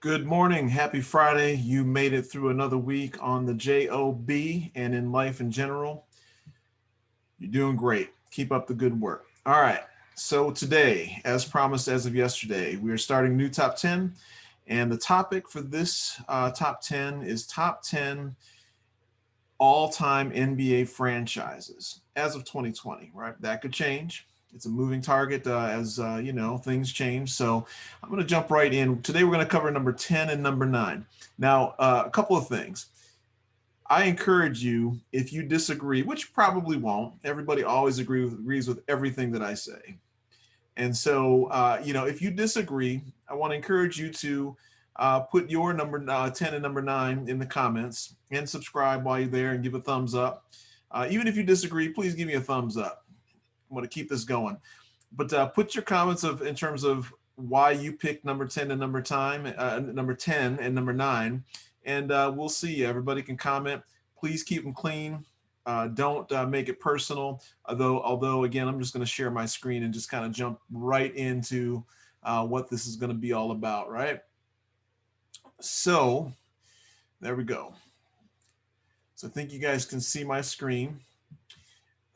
Good morning. Happy Friday. You made it through another week on the JOB and in life in general. You're doing great. Keep up the good work. All right. So, today, as promised as of yesterday, we are starting new top 10. And the topic for this top 10 is top 10 all time NBA franchises as of 2020, right? That could change. It's a moving target as things change. So I'm going to jump right in. Today we're going to cover number 10 and number 9. Now, a couple of things. I encourage you, if you disagree, which you probably won't, everybody always agrees with everything that I say. And so, if you disagree, I want to encourage you to put your number 10 and number 9 in the comments and subscribe while you're there and give a thumbs up. Even if you disagree, please give me a thumbs up. I want to keep this going. But put your comments in terms of why you picked number 10 and number 10 and number 9, and we'll see. Everybody can comment. Please keep them clean. Don't make it personal. Although, again, I'm just going to share my screen and just kind of jump right into what this is going to be all about, right? So there we go. So I think you guys can see my screen.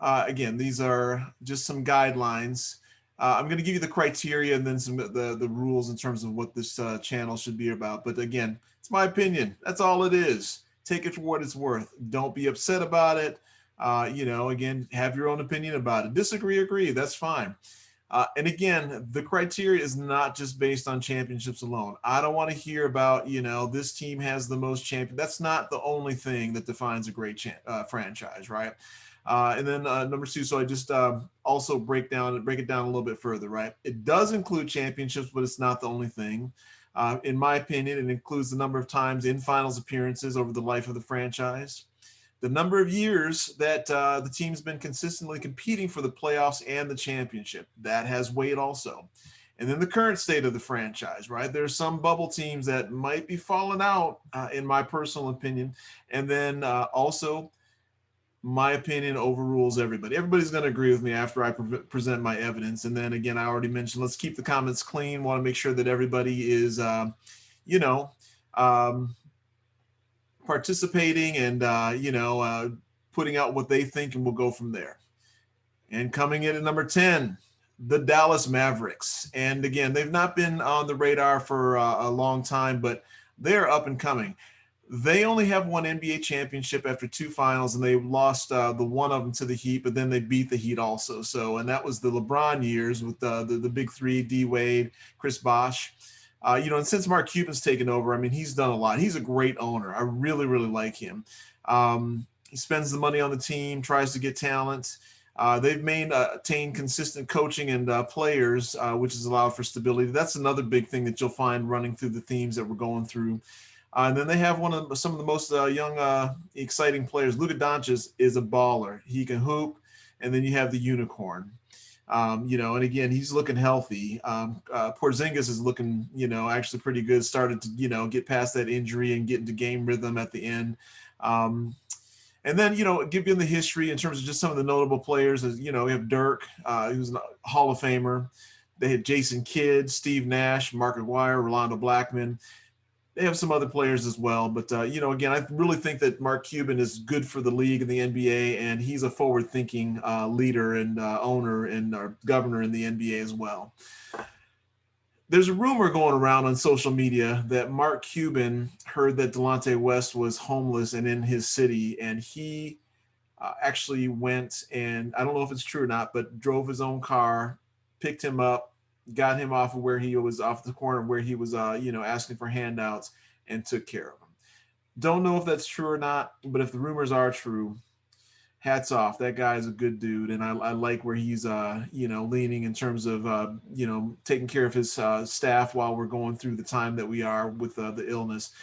Again, these are just some guidelines. I'm going to give you the criteria and then some the rules in terms of what this channel should be about. But again, it's my opinion. That's all it is. Take it for what it's worth. Don't be upset about it. Again, have your own opinion about it. Disagree, agree. That's fine. And again, the criteria is not just based on championships alone. I don't want to hear about, this team has the most champions. That's not the only thing that defines a great franchise, right? And then number 2, so I just also break it down a little bit further, right? It does include championships, but it's not the only thing. In my opinion, it includes the number of times in finals appearances over the life of the franchise, the number of years that the team's been consistently competing for the playoffs and the championship. That has weight also. And then the current state of the franchise, right? There's some bubble teams that might be falling out, in my personal opinion. And then also, my opinion overrules everybody. Everybody's going to agree with me after I present my evidence. And then again, I already mentioned, let's keep the comments clean. Want to make sure that everybody is, participating and, putting out what they think, and we'll go from there. And coming in at number 10, the Dallas Mavericks. And again, they've not been on the radar for a long time, but they're up and coming. They only have one NBA championship after 2 finals, and they lost the one of them to the Heat, but then they beat the Heat also. So, and that was the LeBron years with the big 3, D Wade, Chris Bosh. And since Mark Cuban's taken over, I mean, he's done a lot. He's a great owner. I really, really like him. He spends the money on the team, tries to get talent. They've maintained consistent coaching and players, which has allowed for stability. That's another big thing that you'll find running through the themes that we're going through. And then they have some of the most young, exciting players. Luka Doncic is a baller. He can hoop. And then you have the unicorn. And again, he's looking healthy. Porzingis is looking, actually pretty good. Started to, get past that injury and get into game rhythm at the end. And then, give you the history in terms of just some of the notable players. As we have Dirk, who's a Hall of Famer. They had Jason Kidd, Steve Nash, Mark Aguirre, Rolando Blackman. They have some other players as well. But, again, I really think that Mark Cuban is good for the league and the NBA, and he's a forward-thinking leader and owner and governor in the NBA as well. There's a rumor going around on social media that Mark Cuban heard that Delonte West was homeless and in his city, and he actually went and, I don't know if it's true or not, but drove his own car, picked him up, got him off of where he was, off the corner where he was, asking for handouts, and took care of him. Don't know if that's true or not, but if the rumors are true, hats off. That guy is a good dude, and I like where he's, leaning in terms of, taking care of his staff while we're going through the time that we are with the illness.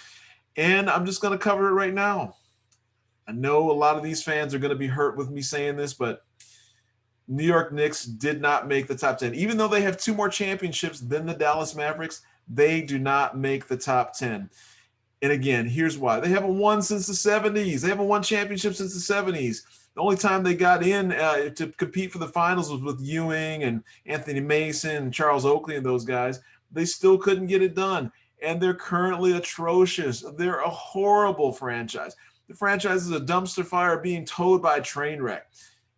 And I'm just going to cover it right now. I know a lot of these fans are going to be hurt with me saying this, but New York Knicks did not make the top 10. Even though they have 2 more championships than the Dallas Mavericks, they do not make the top 10. And again, here's why. They haven't won since the 70s. They haven't won championships since the 70s. The only time they got in to compete for the finals was with Ewing and Anthony Mason and Charles Oakley and those guys. They still couldn't get it done. and they're currently atrocious. They're a horrible franchise. The franchise is a dumpster fire being towed by a train wreck,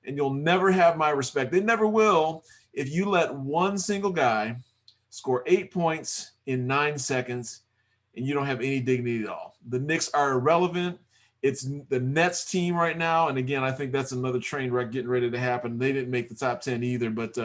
and you'll never have my respect. They never will if you let one single guy score 8 points in 9 seconds and you don't have any dignity at all. The Knicks are irrelevant. It's the Nets team right now. And again, I think that's another train wreck getting ready to happen. They didn't make the top 10 either, but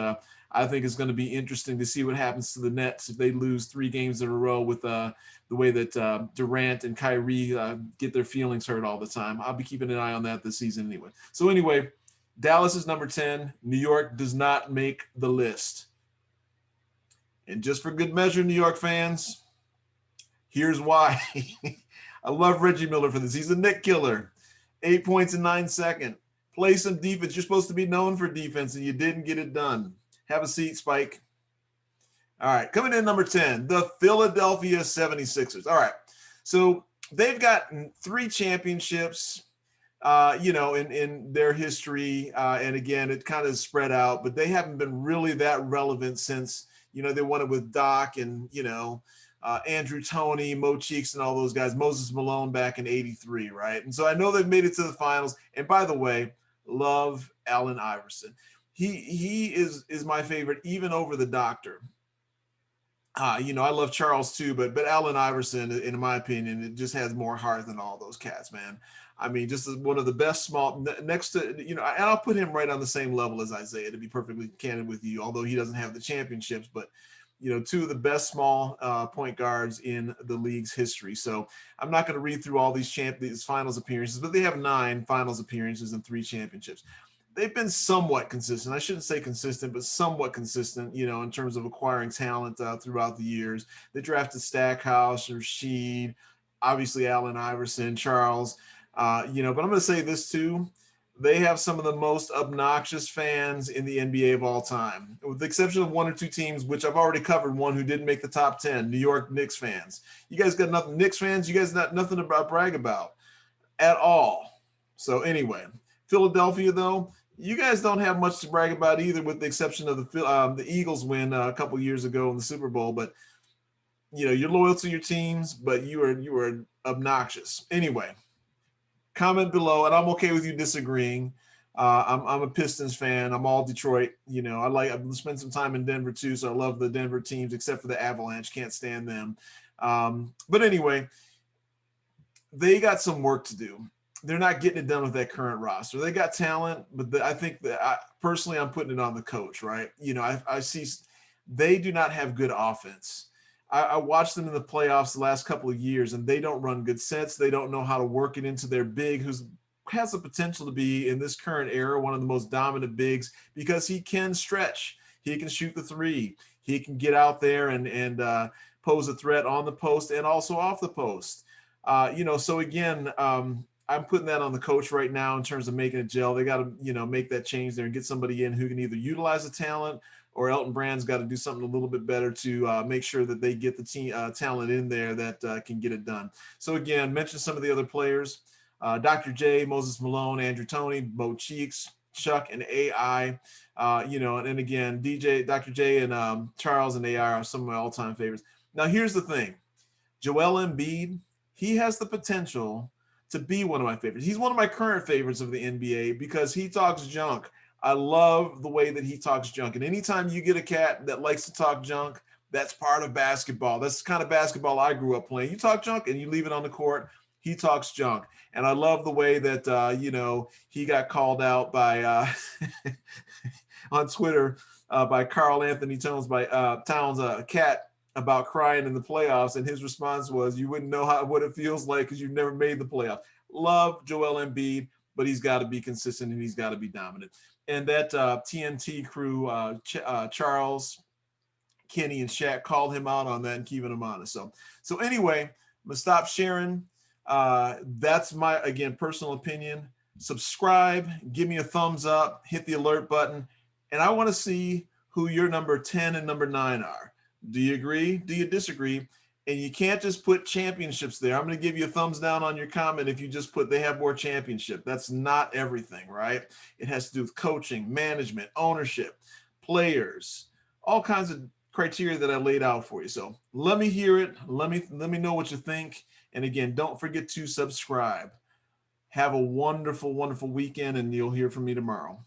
I think it's going to be interesting to see what happens to the Nets if they lose 3 games in a row with the way that Durant and Kyrie get their feelings hurt all the time. I'll be keeping an eye on that this season anyway. So anyway, Dallas is number 10. New York does not make the list. And just for good measure, New York fans, here's why. I love Reggie Miller for this. He's a Knick killer. 8 points in 9 seconds. Play some defense. You're supposed to be known for defense, and you didn't get it done. Have a seat, Spike. All right, coming in number 10, the Philadelphia 76ers. All right, so they've gotten 3 championships, in their history. And again, it kind of spread out, but they haven't been really that relevant since, they won it with Doc and, Andrew Toney, Mo Cheeks, and all those guys, Moses Malone back in '83, right? And so I know they've made it to the finals. And by the way, love Allen Iverson. He is my favorite, even over the Doctor. I love Charles too, but Allen Iverson, in my opinion, it just has more heart than all those cats, man. I mean, just one of the best small next to, and I'll put him right on the same level as Isaiah, to be perfectly candid with you, although he doesn't have the championships, but 2 of the best small point guards in the league's history. So I'm not going to read through all these finals appearances, but they have 9 finals appearances and 3 championships. They've been somewhat consistent. I shouldn't say consistent, but somewhat consistent, in terms of acquiring talent throughout the years. They drafted Stackhouse, Rasheed, obviously Allen Iverson, Charles, but I'm going to say this too. They have some of the most obnoxious fans in the NBA of all time, with the exception of 1 or 2 teams, which I've already covered, one who didn't make the top 10, New York Knicks fans. You guys got nothing, Knicks fans, you guys got nothing to brag about at all. So anyway, Philadelphia, though, you guys don't have much to brag about either, with the exception of the Eagles win a couple years ago in the Super Bowl. But you're loyal to your teams, but you are obnoxious. Anyway, comment below, and I'm okay with you disagreeing. I'm a Pistons fan. I'm all Detroit. I've spent some time in Denver too, so I love the Denver teams, except for the Avalanche. Can't stand them. But anyway, they got some work to do. They're not getting it done with that current roster. They got talent, but I think that personally, I'm putting it on the coach, right? I see they do not have good offense. I watched them in the playoffs the last couple of years, and they don't run good sets. They don't know how to work it into their big, who has the potential to be, in this current era, one of the most dominant bigs, because he can stretch. He can shoot the 3. He can get out there and pose a threat on the post and also off the post. So again, I'm putting that on the coach right now in terms of making it gel. They got to, make that change there and get somebody in who can either utilize the talent, or Elton Brand's got to do something a little bit better to make sure that they get the team talent in there that can get it done. So again, mention some of the other players: Dr. J, Moses Malone, Andrew Toney, Mo Cheeks, Chuck, and AI. And again, Dr. J, and Charles and AI are some of my all-time favorites. Now, here's the thing: Joel Embiid, he has the potential to be one of my favorites. He's one of my current favorites of the NBA because he talks junk. I love the way that he talks junk. And anytime you get a cat that likes to talk junk, that's part of basketball. That's the kind of basketball I grew up playing. You talk junk and you leave it on the court. He talks junk. And I love the way that, he got called out by on Twitter by Carl Anthony Towns, cat, about crying in the playoffs, and his response was, "You wouldn't know what it feels like because you've never made the playoffs." Love Joel Embiid, but he's got to be consistent and he's got to be dominant. And that TNT crew, Charles, Kenny, and Shaq called him out on that and keeping him honest. So anyway, I'm gonna stop sharing. That's my, again, personal opinion. Subscribe, give me a thumbs up, hit the alert button, and I want to see who your number 10 and number 9 are. Do you agree? Do you disagree? And you can't just put championships there. I'm going to give you a thumbs down on your comment if you just put they have more championship. That's not everything, right? It has to do with coaching, management, ownership, players, all kinds of criteria that I laid out for you. So let me hear it. Let me know what you think. And again, don't forget to subscribe. Have a wonderful, wonderful weekend, and you'll hear from me tomorrow.